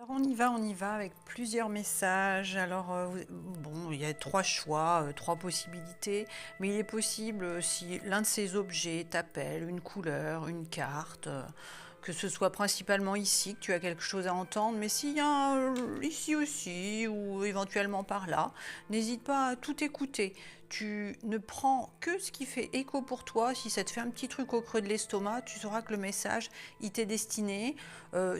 Alors on y va avec plusieurs messages. Alors bon, il y a trois choix, trois possibilités, mais il est possible si l'un de ces objets t'appelle, une couleur, une carte, que ce soit principalement ici que tu as quelque chose à entendre, mais s'il y a ici aussi ou éventuellement par là, n'hésite pas à tout écouter. Tu ne prends que ce qui fait écho pour toi. Si ça te fait un petit truc au creux de l'estomac, tu sauras que le message, il t'est destiné.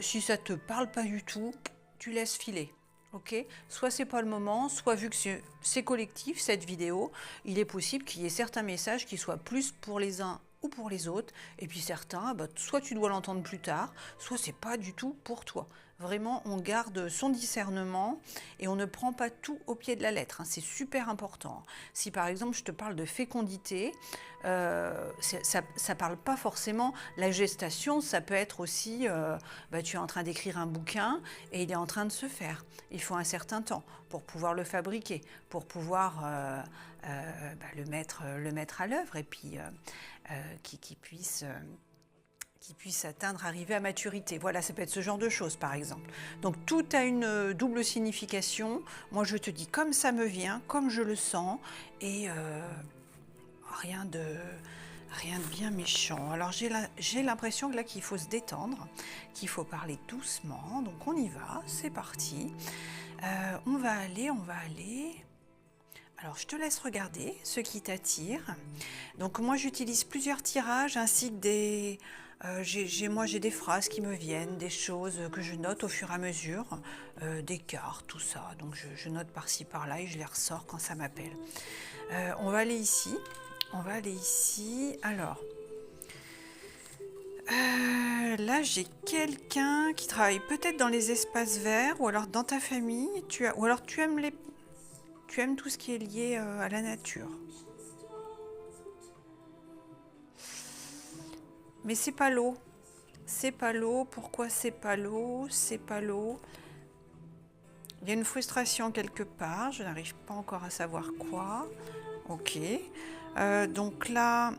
Si ça te parle pas du tout, tu laisses filer. Ok, soit c'est pas le moment, soit vu que c'est collectif cette vidéo, il est possible qu'il y ait certains messages qui soient plus pour les uns ou pour les autres, et puis certains, soit tu dois l'entendre plus tard, soit c'est pas du tout pour toi. Vraiment, on garde son discernement et on ne prend pas tout au pied de la lettre, hein, c'est super important. Si par exemple je te parle de fécondité, ça ne parle pas forcément, la gestation, ça peut être aussi, tu es en train d'écrire un bouquin et il est en train de se faire. Il faut un certain temps pour pouvoir le fabriquer, pour pouvoir le mettre à l'œuvre et puis qu'il puisse atteindre, arriver à maturité. Voilà, ça peut être ce genre de choses, par exemple. Donc, tout a une double signification. Moi, je te dis comme ça me vient, comme je le sens, et rien de bien méchant. Alors, j'ai l'impression que là, qu'il faut se détendre, qu'il faut parler doucement. Donc, on y va, c'est parti. On va aller... Alors, je te laisse regarder ce qui t'attire. Donc, moi, j'utilise plusieurs tirages ainsi que des... j'ai des phrases qui me viennent, des choses que je note au fur et à mesure, des cartes, tout ça. Donc, je note par-ci, par-là et je les ressors quand ça m'appelle. On va aller ici. Alors, là, j'ai quelqu'un qui travaille peut-être dans les espaces verts ou alors dans ta famille. Ou alors tu aimes tout ce qui est lié à la nature. Mais c'est pas l'eau. C'est pas l'eau. Pourquoi c'est pas l'eau? C'est pas l'eau. Il y a une frustration quelque part. Je n'arrive pas encore à savoir quoi. Ok. Donc là...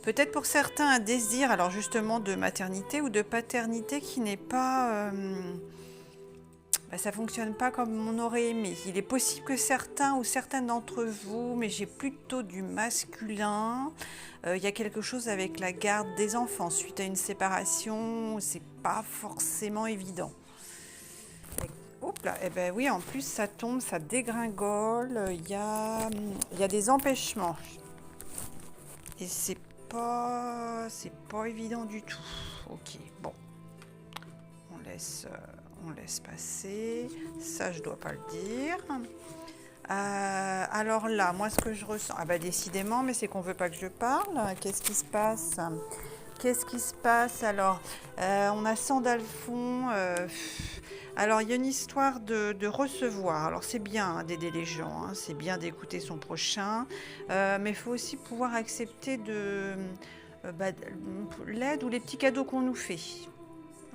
peut-être pour certains un désir, alors justement de maternité ou de paternité qui n'est pas... ça ne fonctionne pas comme on aurait aimé. Il est possible que certains ou certaines d'entre vous, mais j'ai plutôt du masculin, il y a quelque chose avec la garde des enfants suite à une séparation, c'est pas forcément évident. Hop là, eh ben oui, en plus ça tombe, ça dégringole, il y a des empêchements. Et c'est pas évident du tout. Ok, bon, on laisse passer. Ça, je dois pas le dire. Alors là, moi, ce que je ressens, décidément, mais c'est qu'on veut pas que je parle. Qu'est-ce qui se passe? Alors, on a Sandalphon. Alors, il y a une histoire de recevoir. Alors, c'est bien hein, d'aider les gens, hein, c'est bien d'écouter son prochain, mais il faut aussi pouvoir accepter l'aide ou les petits cadeaux qu'on nous fait.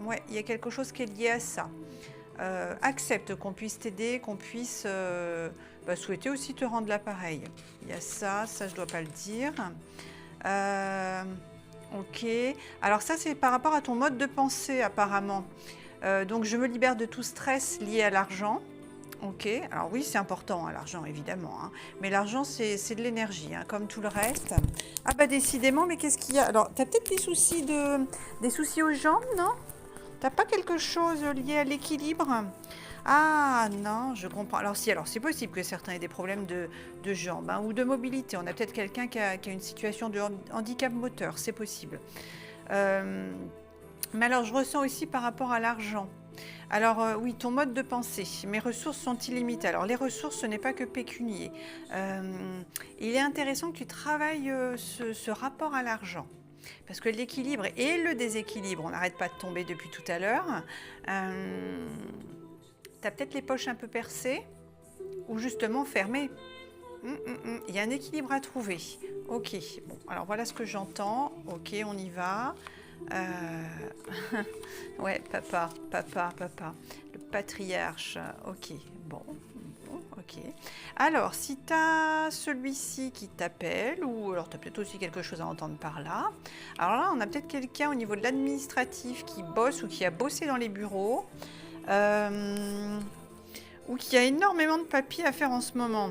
Ouais, il y a quelque chose qui est lié à ça. Accepte qu'on puisse t'aider, qu'on puisse souhaiter aussi te rendre l'appareil. Il y a ça je ne dois pas le dire. Ok. Alors ça, c'est par rapport à ton mode de pensée apparemment. Donc je me libère de tout stress lié à l'argent. Ok, alors oui, c'est important, hein, l'argent, évidemment. Hein. Mais l'argent, c'est de l'énergie, hein, comme tout le reste. Ah décidément, mais qu'est-ce qu'il y a? Alors, tu as peut-être des soucis aux jambes, non? T'as pas quelque chose lié à l'équilibre? Ah non, je comprends. Alors c'est possible que certains aient des problèmes de jambes hein, ou de mobilité. On a peut-être quelqu'un qui a une situation de handicap moteur, c'est possible. Mais alors je ressens aussi par rapport à l'argent. Alors oui, ton mode de pensée, mes ressources sont illimitées. Alors les ressources, ce n'est pas que pécunier. Il est intéressant que tu travailles ce rapport à l'argent. Parce que l'équilibre et le déséquilibre, on n'arrête pas de tomber depuis tout à l'heure. Tu as peut-être les poches un peu percées ou justement fermées. Il y a un équilibre à trouver. Ok, bon, alors voilà ce que j'entends. Ok, on y va. Ouais, papa. Le patriarche. Ok, bon, ok. Ok. Alors, si tu as celui-ci qui t'appelle, ou alors tu as peut-être aussi quelque chose à entendre par là. Alors là, on a peut-être quelqu'un au niveau de l'administratif qui bosse ou qui a bossé dans les bureaux, ou qui a énormément de papiers à faire en ce moment.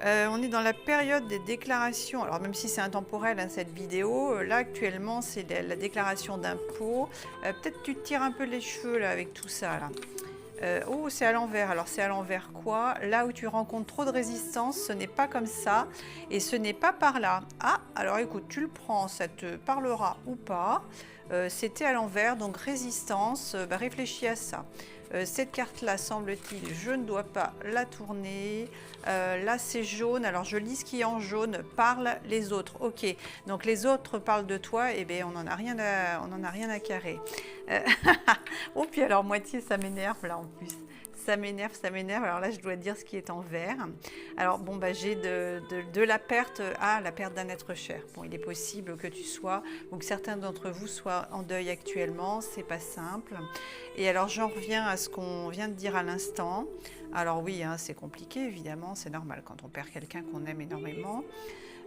On est dans la période des déclarations. Alors même si c'est intemporel hein, cette vidéo, là actuellement c'est la déclaration d'impôt. Peut-être tu te tires un peu les cheveux là avec tout ça là. Oh, c'est à l'envers. Alors c'est à l'envers quoi? Là où tu rencontres trop de résistance, ce n'est pas comme ça et ce n'est pas par là. Ah, alors écoute, tu le prends, ça te parlera ou pas. C'était à l'envers, donc résistance, réfléchis à ça. Cette carte-là, semble-t-il, je ne dois pas la tourner. Là, c'est jaune. Alors, je lis ce qui est en jaune. Parle les autres. Ok. Donc, les autres parlent de toi. Eh bien, on n'en a rien à carrer. Oh, puis alors, moitié, ça m'énerve là en plus. Ça m'énerve, ça m'énerve. Alors là, je dois dire ce qui est en vert. Alors, bon, bah, j'ai de la perte. Ah, la perte d'un être cher. Bon, il est possible que tu sois, ou que certains d'entre vous soient en deuil actuellement. C'est pas simple. Et alors, j'en reviens à ce qu'on vient de dire à l'instant. Alors oui, hein, c'est compliqué, évidemment. C'est normal quand on perd quelqu'un qu'on aime énormément.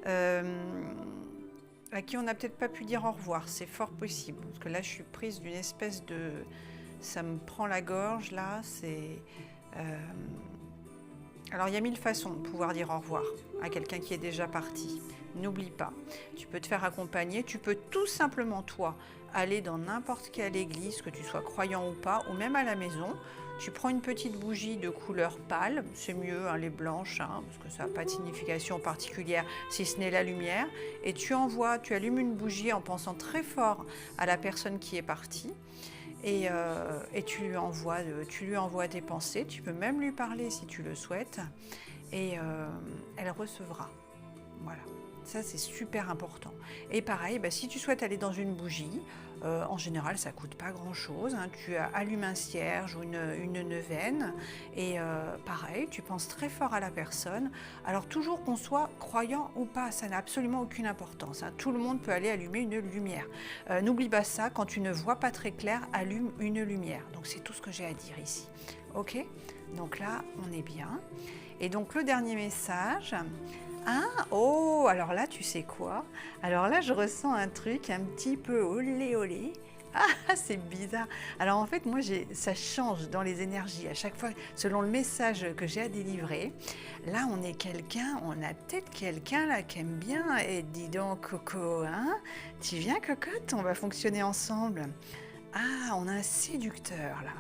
À qui on n'a peut-être pas pu dire au revoir. C'est fort possible. Parce que là, je suis prise d'une espèce de... Ça me prend la gorge, là, c'est... Alors, il y a 1000 façons de pouvoir dire au revoir à quelqu'un qui est déjà parti. N'oublie pas, tu peux te faire accompagner, tu peux tout simplement, toi, aller dans n'importe quelle église, que tu sois croyant ou pas, ou même à la maison. Tu prends une petite bougie de couleur pâle, c'est mieux, hein, les blanches, hein, parce que ça n'a pas de signification particulière, si ce n'est la lumière, et tu allumes une bougie en pensant très fort à la personne qui est partie. Et tu lui envoies tes pensées, tu peux même lui parler si tu le souhaites, et elle recevra. Voilà, ça c'est super important. Et pareil, bah, si tu souhaites aller dans une bougie, en général ça ne coûte pas grand chose, hein. Tu allumes un cierge ou une neuvaine, et pareil, tu penses très fort à la personne. Alors toujours qu'on soit croyant ou pas, ça n'a absolument aucune importance, hein. Tout le monde peut aller allumer une lumière. N'oublie pas ça, quand tu ne vois pas très clair, allume une lumière. Donc c'est tout ce que j'ai à dire ici. Ok? Donc là, on est bien. Et donc le dernier message... Ah, oh, alors là, tu sais quoi? Alors là, je ressens un truc un petit peu olé olé. Ah, c'est bizarre. Alors en fait, moi, ça change dans les énergies à chaque fois, selon le message que j'ai à délivrer. Là, on a peut-être quelqu'un là qui aime bien. Et dis donc, Coco, hein? Tu viens, cocotte? On va fonctionner ensemble. Ah, on a un séducteur là.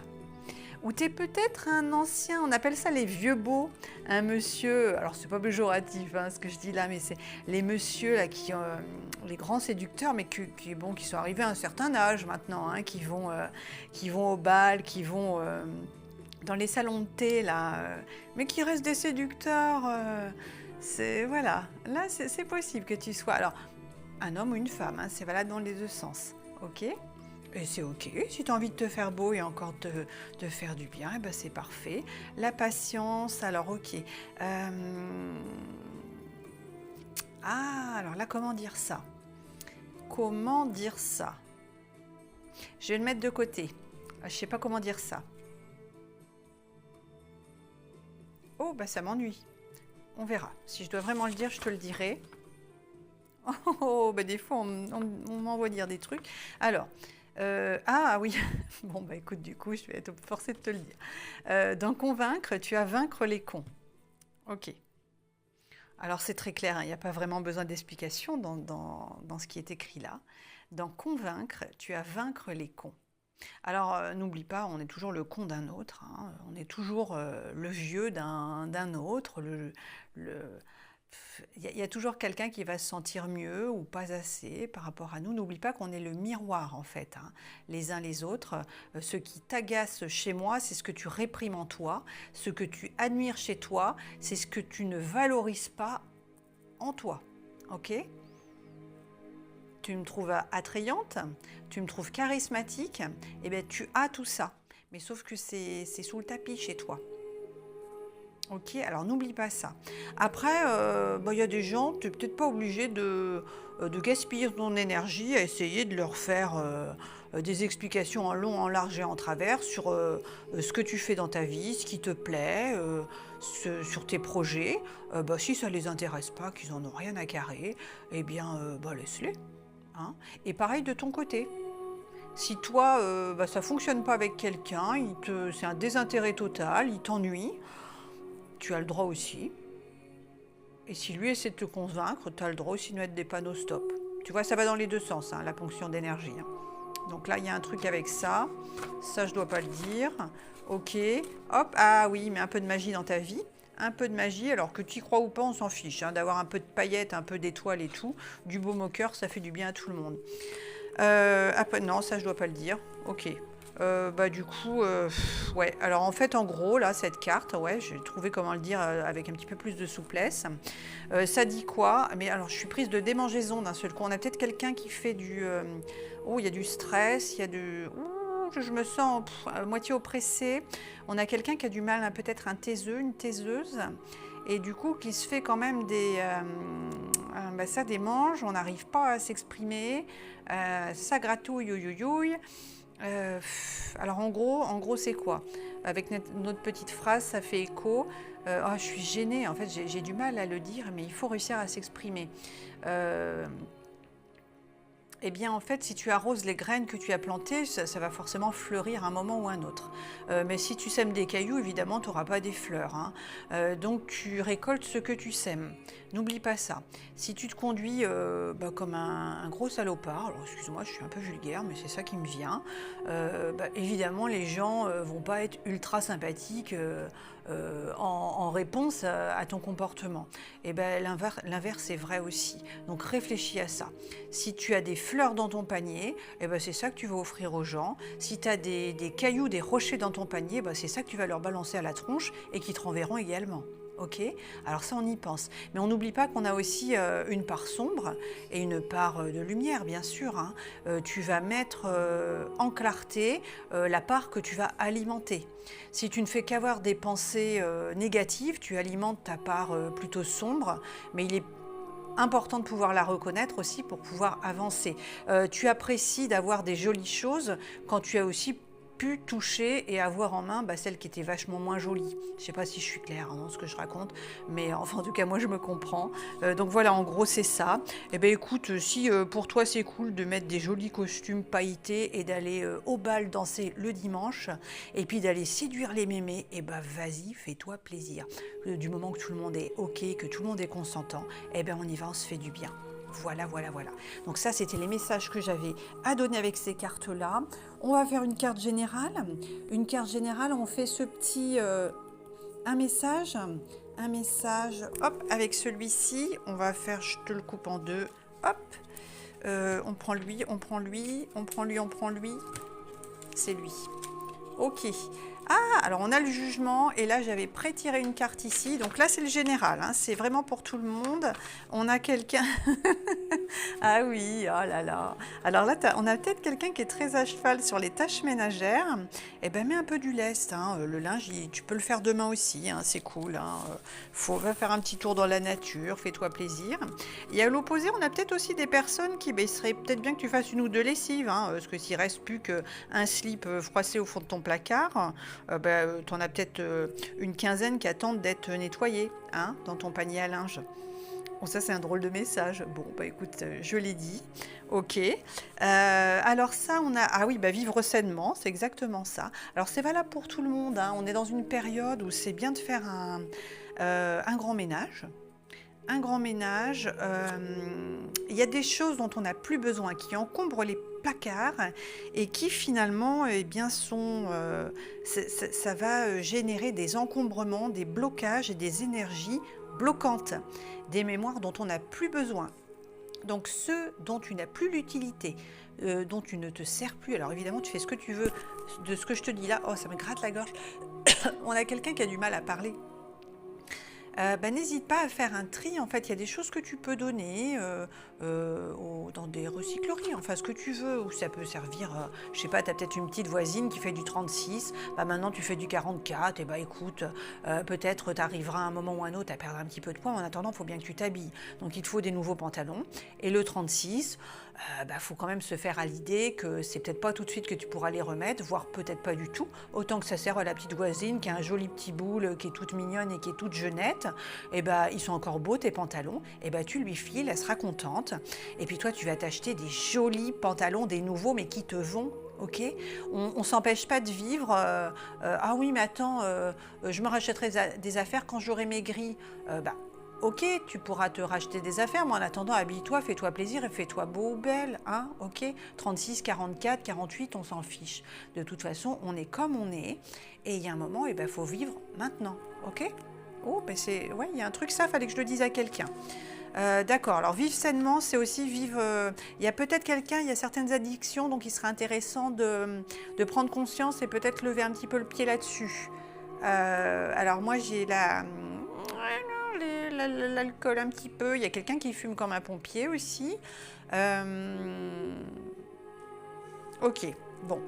Ou tu es peut-être un ancien, on appelle ça les vieux beaux, un monsieur, alors c'est pas péjoratif hein, ce que je dis là, mais c'est les messieurs là qui ont les grands séducteurs, mais qui sont arrivés à un certain âge maintenant, hein, qui vont au bal, qui vont dans les salons de thé là, mais qui restent des séducteurs. Voilà, là c'est possible que tu sois, alors un homme ou une femme, hein, c'est valable dans les deux sens, ok? Et c'est ok, si tu as envie de te faire beau et encore te faire du bien, eh ben c'est parfait. La patience, alors ok. Ah, alors là, comment dire ça? Comment dire ça? Je vais le mettre de côté. Je ne sais pas comment dire ça. Oh, bah ça m'ennuie. On verra. Si je dois vraiment le dire, je te le dirai. Oh, bah des fois, on m'envoie dire des trucs. Alors... ah oui, bon bah écoute, du coup, je vais être forcée de te le dire. Dans convaincre, tu as vaincre les cons. Ok. Alors c'est très clair, hein, il n'y a pas vraiment besoin d'explication dans ce qui est écrit là. Dans convaincre, tu as vaincre les cons. Alors n'oublie pas, on est toujours le con d'un autre, hein, on est toujours le vieux d'un autre, il y a toujours quelqu'un qui va se sentir mieux ou pas assez par rapport à nous. N'oublie pas qu'on est le miroir en fait, hein, les uns les autres. Ce qui t'agace chez moi, c'est ce que tu réprimes en toi. Ce que tu admires chez toi, c'est ce que tu ne valorises pas en toi. Ok ? Tu me trouves attrayante, tu me trouves charismatique, et bien tu as tout ça. Mais sauf que c'est sous le tapis chez toi. Ok, alors n'oublie pas ça. Après, y a des gens, tu n'es peut-être pas obligé de gaspiller ton énergie à essayer de leur faire des explications en long, en large et en travers sur ce que tu fais dans ta vie, ce qui te plaît, sur tes projets. Si ça ne les intéresse pas, qu'ils n'en ont rien à carrer, eh bien, laisse-les. Hein. Et pareil de ton côté. Si toi, ça ne fonctionne pas avec quelqu'un, c'est un désintérêt total, il t'ennuie, tu as le droit aussi. Et si lui essaie de te convaincre, tu as le droit aussi de mettre des panneaux stop. Tu vois, ça va dans les deux sens, hein, la ponction d'énergie. Hein. Donc là, il y a un truc avec ça. Ça, je ne dois pas le dire. Ok. Hop. Ah oui, mais un peu de magie dans ta vie. Un peu de magie, alors que tu y crois ou pas, on s'en fiche. Hein, d'avoir un peu de paillettes, un peu d'étoiles et tout. Du baume au cœur, ça fait du bien à tout le monde. Non, ça, je ne dois pas le dire. Ok. Du coup, ouais. Alors en fait, en gros, là, cette carte, ouais, j'ai trouvé comment le dire avec un petit peu plus de souplesse. Ça dit quoi? Mais alors, je suis prise de démangeaison d'un seul coup. On a peut-être quelqu'un qui fait du... il y a du stress, il y a du... je me sens à moitié oppressée. On a quelqu'un qui a du mal, hein, peut-être un taiseux, une taiseuse. Et du coup, qui se fait quand même ça démange, on n'arrive pas à s'exprimer, ça gratouille, ouïouïouï. Alors en gros c'est quoi? Avec notre petite phrase, ça fait écho. Je suis gênée, en fait j'ai du mal à le dire, mais il faut réussir à s'exprimer. Eh bien, en fait, si tu arroses les graines que tu as plantées, ça va forcément fleurir à un moment ou un autre. Mais si tu sèmes des cailloux, évidemment, tu n'auras pas des fleurs. Hein. Donc, tu récoltes ce que tu sèmes. N'oublie pas ça. Si tu te conduis comme un gros salopard, alors excuse-moi, je suis un peu vulgaire, mais c'est ça qui me vient, évidemment, les gens vont pas être ultra sympathiques en réponse à ton comportement. Et l'inverse est vrai aussi. Donc réfléchis à ça. Si tu as des fleurs dans ton panier, c'est ça que tu vas offrir aux gens. Si tu as des cailloux, des rochers dans ton panier, c'est ça que tu vas leur balancer à la tronche et qui te renverront également. Ok, alors ça on y pense, mais on n'oublie pas qu'on a aussi une part sombre et une part de lumière, bien sûr. Hein. Tu vas mettre en clarté la part que tu vas alimenter. Si tu ne fais qu'avoir des pensées négatives, tu alimentes ta part plutôt sombre, mais il est important de pouvoir la reconnaître aussi pour pouvoir avancer. Tu apprécies d'avoir des jolies choses quand tu as aussi pu toucher et avoir en main celle qui était vachement moins jolie. Je ne sais pas si je suis claire dans ce que je raconte, mais enfin en tout cas moi je me comprends. Donc voilà, en gros c'est ça. Écoute, si pour toi c'est cool de mettre des jolis costumes pailletés et d'aller au bal danser le dimanche et puis d'aller séduire les mémés, vas-y, fais-toi plaisir. Du moment que tout le monde est ok, que tout le monde est consentant, on y va, on se fait du bien. Voilà. Donc ça, c'était les messages que j'avais à donner avec ces cartes-là. On va faire une carte générale. Une carte générale, on fait ce petit... un message, hop, avec celui-ci. On va faire, je te le coupe en deux, hop. On prend lui. C'est lui. Ok. Ah, alors on a le jugement, et là j'avais pré-tiré une carte ici, donc là c'est le général, hein, c'est vraiment pour tout le monde. On a quelqu'un, ah oui, oh là là, alors là on a peut-être quelqu'un qui est très à cheval sur les tâches ménagères, mets un peu du lest, hein. Le linge, tu peux le faire demain aussi, hein, c'est cool, hein. Va faire un petit tour dans la nature, fais-toi plaisir. Et à l'opposé, on a peut-être aussi des personnes qui, il serait peut-être bien que tu fasses une ou deux lessives, hein, parce que s'il reste plus qu'un slip froissé au fond de ton placard, tu en as peut-être une quinzaine qui attendent d'être nettoyées, hein, dans ton panier à linge. Bon, ça c'est un drôle de message. Bon, écoute, je l'ai dit. Ok. Alors ça, on a... Ah oui, vivre sainement, c'est exactement ça. Alors c'est valable pour tout le monde, hein. On est dans une période où c'est bien de faire un grand ménage. Un grand ménage, il y a des choses dont on n'a plus besoin, qui encombrent les placards et qui finalement ça va générer des encombrements, des blocages et des énergies bloquantes, des mémoires dont on n'a plus besoin. Donc ceux dont tu n'as plus l'utilité, dont tu ne te sers plus, alors évidemment tu fais ce que tu veux de ce que je te dis là. Oh, ça me gratte la gorge. On a quelqu'un qui a du mal à parler. N'hésite pas à faire un tri. En fait, il y a des choses que tu peux donner dans des recycleries, enfin ce que tu veux, ou ça peut servir, je sais pas, tu as peut-être une petite voisine qui fait du 36, maintenant tu fais du 44, et écoute, peut-être tu arriveras à un moment ou un autre à perdre un petit peu de poids, mais en attendant, il faut bien que tu t'habilles. Donc il te faut des nouveaux pantalons, et le 36, faut quand même se faire à l'idée que c'est peut-être pas tout de suite que tu pourras les remettre, voire peut-être pas du tout. Autant que ça sert à la petite voisine qui a un joli petit boule, qui est toute mignonne et qui est toute jeunette, ils sont encore beaux tes pantalons, tu lui files, elle sera contente. Et puis toi, tu vas t'acheter des jolis pantalons, des nouveaux, mais qui te vont. Ok, on s'empêche pas de vivre. Ah oui, mais attends, je me rachèterai des affaires quand j'aurai maigri. Ok, tu pourras te racheter des affaires, mais en attendant, habille-toi, fais-toi plaisir et fais-toi beau ou belle, hein, ok 36, 44, 48, on s'en fiche. De toute façon, on est comme on est, et il y a un moment, faut vivre maintenant, ok. Oh, ouais, il y a un truc, ça, fallait que je le dise à quelqu'un. D'accord, alors vivre sainement, c'est aussi vivre... il y a peut-être quelqu'un, il y a certaines addictions, donc il serait intéressant de prendre conscience et peut-être lever un petit peu le pied là-dessus. Alors moi, j'ai l'alcool un petit peu. Il y a quelqu'un qui fume comme un pompier aussi. Ok, bon,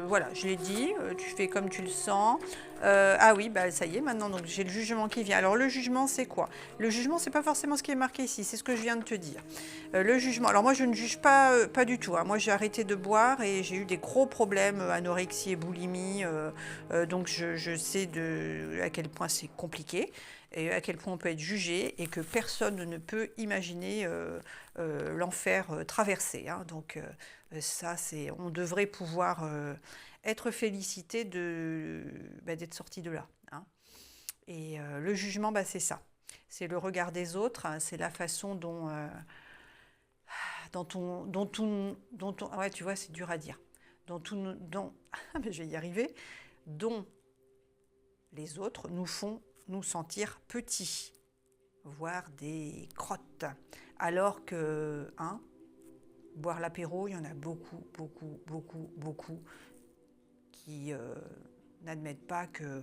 voilà, je l'ai dit, tu fais comme tu le sens. Ah oui, ça y est, maintenant, donc j'ai le jugement qui vient. Alors le jugement, c'est quoi? Le jugement, c'est pas forcément ce qui est marqué ici, c'est ce que je viens de te dire. Le jugement, alors moi je ne juge pas du tout, hein. Moi j'ai arrêté de boire et j'ai eu des gros problèmes, anorexie et boulimie, donc je sais à quel point c'est compliqué et à quel point on peut être jugé et que personne ne peut imaginer l'enfer traversé, hein. Donc ça, on devrait pouvoir être félicité d'être sorti de là, hein. Et le jugement, c'est ça. C'est le regard des autres, hein, c'est la façon ouais, tu vois, c'est dur à dire. Je vais y arriver. Dont les autres nous font nous sentir petits, voire des crottes. Alors que, boire l'apéro, il y en a beaucoup, beaucoup, beaucoup, beaucoup qui n'admettent pas que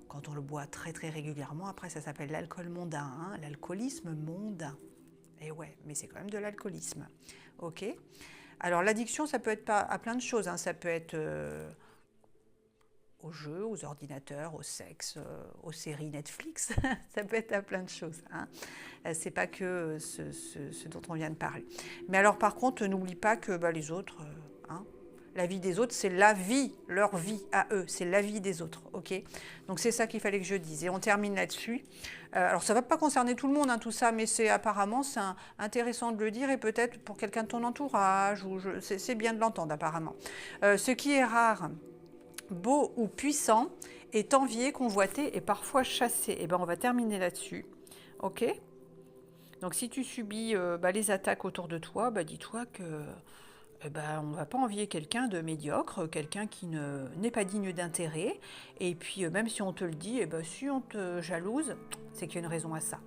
quand on le boit très, très régulièrement, après ça s'appelle l'alcool mondain, hein, l'alcoolisme mondain. Et ouais, mais c'est quand même de l'alcoolisme. Ok. Alors l'addiction, ça peut être à plein de choses, hein. Ça peut être aux jeux, aux ordinateurs, au sexe, aux séries Netflix. Ça peut être à plein de choses, hein. C'est pas que ce dont on vient de parler. Mais alors par contre, n'oublie pas que les autres, la vie des autres, c'est la vie, leur vie à eux, c'est la vie des autres, ok. Donc c'est ça qu'il fallait que je dise. Et on termine là-dessus. Alors ça ne va pas concerner tout le monde, hein, tout ça, mais apparemment c'est intéressant de le dire et peut-être pour quelqu'un de ton entourage, c'est bien de l'entendre apparemment. Ce qui est rare, beau ou puissant, est envié, convoité et parfois chassé. Et on va terminer là-dessus, ok. Donc si tu subis les attaques autour de toi, dis-toi que on ne va pas envier quelqu'un de médiocre, quelqu'un qui n'est pas digne d'intérêt. Et puis même si on te le dit, si on te jalouse, c'est qu'il y a une raison à ça.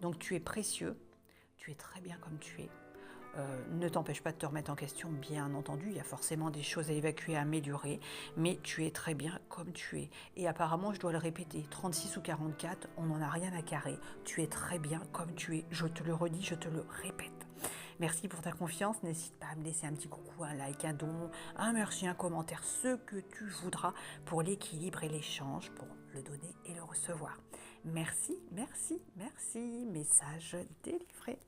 Donc tu es précieux, tu es très bien comme tu es. Ne t'empêche pas de te remettre en question, bien entendu, il y a forcément des choses à évacuer, à améliorer, mais tu es très bien comme tu es. Et apparemment, je dois le répéter, 36 ou 44, on n'en a rien à carrer. Tu es très bien comme tu es, je te le redis, je te le répète. Merci pour ta confiance, n'hésite pas à me laisser un petit coucou, un like, un don, un merci, un commentaire, ce que tu voudras pour l'équilibre et l'échange, pour le donner et le recevoir. Merci, merci, merci, message délivré.